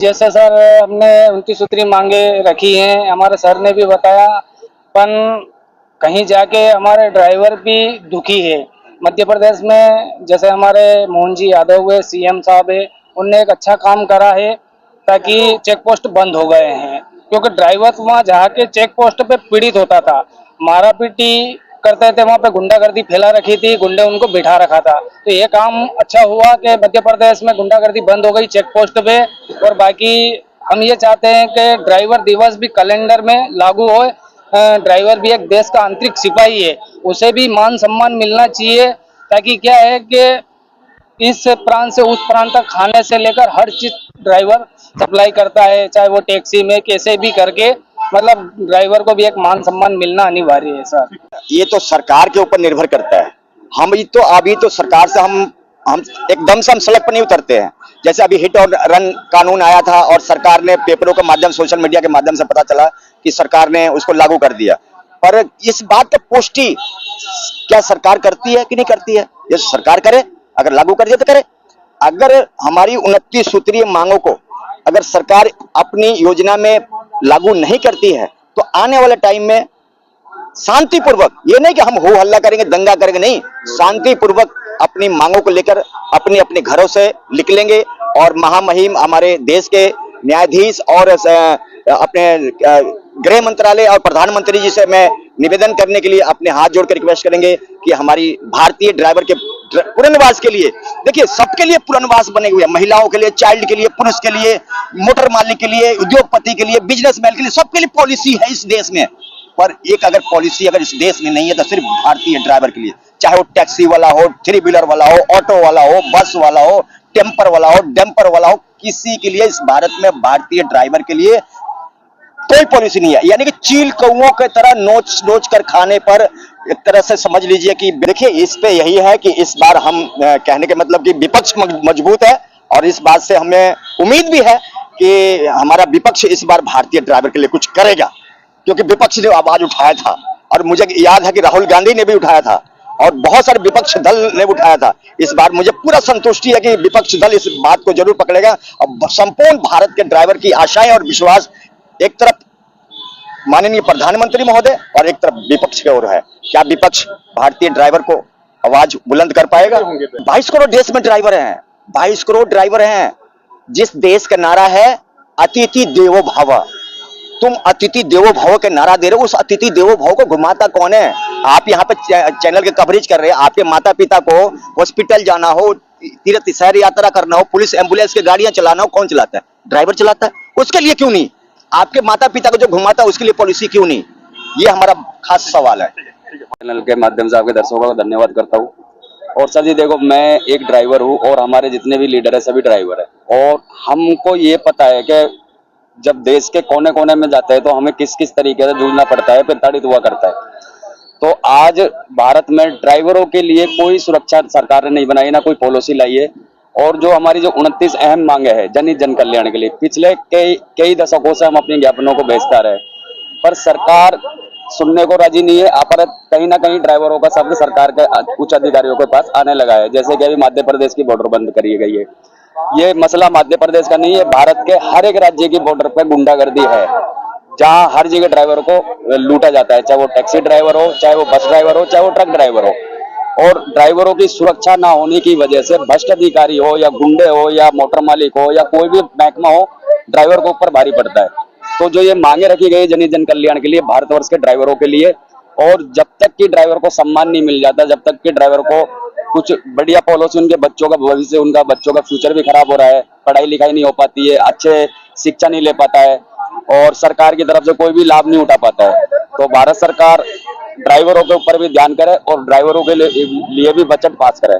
जैसे सर हमने 29 सूत्री मांगे रखी हैं, हमारे सर ने भी बताया, पर कहीं जाके हमारे ड्राइवर भी दुखी है। मध्य प्रदेश में जैसे हमारे मोहन जी यादव हुए, सीएम साहब है, उनने एक अच्छा काम करा है ताकि चेक पोस्ट बंद हो गए हैं, क्योंकि ड्राइवर वहाँ जाके चेक पोस्ट पे पीड़ित होता था, मारा पीटी करते थे, वहाँ पे गुंडागर्दी फैला रखी थी, गुंडे उनको बिठा रखा था। तो ये काम अच्छा हुआ कि मध्य प्रदेश में गुंडागर्दी बंद हो गई चेक पोस्ट पे। और बाकी हम ये चाहते हैं कि ड्राइवर दिवस भी कैलेंडर में लागू हो। ड्राइवर भी एक देश का आंतरिक सिपाही है, उसे भी मान सम्मान मिलना चाहिए, ताकि क्या है कि इस प्रांत से उस प्रांत तक खाने से लेकर हर चीज ड्राइवर सप्लाई करता है, चाहे वो टैक्सी में कैसे भी करके, मतलब ड्राइवर को भी एक मान सम्मान मिलना अनिवार्य है सर। ये तो सरकार के ऊपर निर्भर करता है। हम ये तो अभी तो सरकार से हम एकदम से हम सड़क पर नहीं उतरते हैं। जैसे अभी हिट और रन कानून आया था और सरकार ने पेपरों के माध्यम, सोशल मीडिया के माध्यम से पता चला कि सरकार ने उसको लागू कर दिया, पर इस बात की पुष्टि क्या सरकार करती है कि नहीं करती है? ये सरकार करे, अगर लागू कर दिया तो करे। अगर हमारी 29 सूत्रीय मांगों को अगर सरकार अपनी योजना में लागू नहीं करती है तो आने वाले टाइम में शांतिपूर्वक, ये नहीं कि हम हो हल्ला करेंगे, दंगा करेंगे, नहीं, शांतिपूर्वक अपनी मांगों को लेकर अपने अपने घरों से निकलेंगे और महामहिम हमारे देश के न्यायाधीश और अपने गृह मंत्रालय और प्रधानमंत्री जी से मैं निवेदन करने के लिए अपने हाथ जोड़कर रिक्वेस्ट करेंगे कि हमारी भारतीय ड्राइवर के पुनर्वास के लिए, देखिए सबके लिए पुनर्वास बने हुए हैं, महिलाओं के लिए, चाइल्ड के लिए, पुरुष के लिए, मोटर मालिक के लिए, उद्योगपति के लिए, बिजनेसमैन के लिए, सबके लिए पॉलिसी है इस देश में। पर एक अगर पॉलिसी अगर इस देश में नहीं है तो सिर्फ भारतीय ड्राइवर के लिए, चाहे वो टैक्सी वाला हो, थ्री व्हीलर वाला हो, ऑटो वाला हो, बस वाला हो, टेम्पर वाला हो, डंपर वाला हो, किसी के लिए इस भारत में भारतीय ड्राइवर के लिए कोई पॉलिसी नहीं है। यानी कि चील कौओं की तरह नोच नोच कर खाने पर एक तरह से समझ लीजिए कि देखिए इस पे यही है कि इस बार हम कहने के मतलब कि विपक्ष मजबूत है और इस बात से हमें उम्मीद भी है कि हमारा विपक्ष इस बार भारतीय ड्राइवर के लिए कुछ करेगा, क्योंकि विपक्ष ने आवाज उठाया था और मुझे याद है कि राहुल गांधी ने भी उठाया था और बहुत सारे विपक्ष दल ने उठाया था। इस बार मुझे पूरा संतुष्टि है कि विपक्ष दल इस बात को जरूर पकड़ेगा और संपूर्ण भारत के ड्राइवर की आशाएं और विश्वास एक तरफ माननीय प्रधानमंत्री महोदय और एक तरफ विपक्ष की ओर है। क्या विपक्ष भारतीय ड्राइवर को आवाज बुलंद कर पाएगा? 22 करोड़ देश में ड्राइवर हैं, 22 करोड़ ड्राइवर हैं। जिस देश का नारा है अतिथि देवो भव, तुम अतिथि देवो भव के नारा दे रहे हो, उस अतिथि देवो भव को घुमाता कौन है? आप यहाँ पे चैनल के कवरेज कर रहे हैं, आपके माता पिता को हॉस्पिटल जाना हो, तीर्थ सैर यात्रा करना हो, पुलिस एम्बुलेंस की गाड़ियां चलाना हो, कौन चलाता है? ड्राइवर चलाता है। उसके लिए क्यों नहीं? आपके माता पिता को जो घुमाता है उसके लिए पॉलिसी क्यों नहीं? ये हमारा खास सवाल है। चैनल के माध्यम से आपके दर्शकों का धन्यवाद करता हूँ। और सर जी देखो, मैं एक ड्राइवर हूँ और हमारे जितने भी लीडर है सभी ड्राइवर है और हमको ये पता है कि जब देश के कोने कोने में जाते हैं तो हमें किस किस तरीके से जूझना पड़ता है, प्रताड़ित हुआ करता है। तो आज भारत में ड्राइवरों के लिए कोई सुरक्षा सरकार ने नहीं बनाई, ना कोई पॉलिसी लाई है। और जो हमारी जो 29 अहम मांगे हैं जनहित जन कल्याण के लिए, पिछले कई दशकों से हम अपने ज्ञापनों को भेजता रहे, पर सरकार सुनने को राजी नहीं है। पर कहीं ना कहीं ड्राइवरों का शब्द सरकार के उच्च अधिकारियों के पास आने लगा है। जैसे कि अभी मध्य प्रदेश की बॉर्डर बंद करी गई है, ये मसला मध्य प्रदेश का नहीं है, भारत के हर एक राज्य की बॉर्डर पर गुंडागर्दी है, जहां हर जगह ड्राइवर को लूटा जाता है, चाहे वो टैक्सी ड्राइवर हो, चाहे वो बस ड्राइवर हो, चाहे वो ट्रक ड्राइवर हो। और ड्राइवरों की सुरक्षा ना होने की वजह से भ्रष्ट अधिकारी हो या गुंडे हो या मोटर मालिक हो या कोई भी महकमा हो, ड्राइवर को ऊपर भारी पड़ता है। तो जो ये मांगे रखी गई जनहित जन कल्याण के लिए भारतवर्ष के ड्राइवरों के लिए, और जब तक कि ड्राइवर को सम्मान नहीं मिल जाता, जब तक कि ड्राइवर को कुछ बढ़िया पॉलिसी, उनके बच्चों का भविष्य, उनका बच्चों का फ्यूचर भी खराब हो रहा है, पढ़ाई लिखाई नहीं हो पाती है, अच्छे शिक्षा नहीं ले पाता है और सरकार की तरफ से कोई भी लाभ नहीं उठा पाता है। तो भारत सरकार ड्राइवरों के ऊपर भी ध्यान करे और ड्राइवरों के लिए भी बजट पास करे।